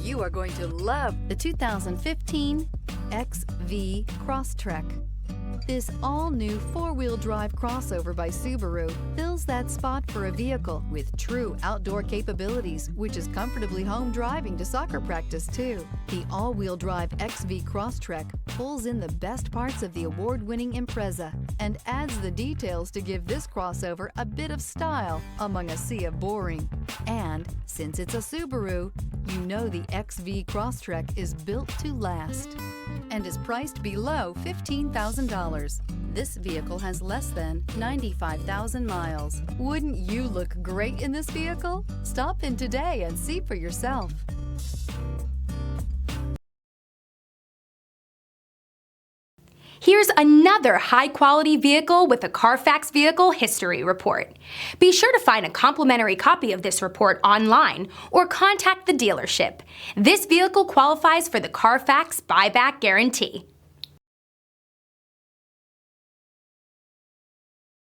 You are going to love the 2015 XV Crosstrek. This all-new four-wheel drive crossover by Subaru fills that spot for a vehicle with true outdoor capabilities, which is comfortably home driving to soccer practice too. The all-wheel drive XV Crosstrek pulls in the best parts of the award-winning Impreza and adds the details to give this crossover a bit of style among a sea of boring. And since it's a Subaru, you know the XV Crosstrek is built to last and is priced below $15,000. This vehicle has less than 95,000 miles. Wouldn't you look great in this vehicle? Stop in today and see for yourself. Here's another high-quality vehicle with a Carfax Vehicle History Report. Be sure to find a complimentary copy of this report online or contact the dealership. This vehicle qualifies for the Carfax Buyback Guarantee.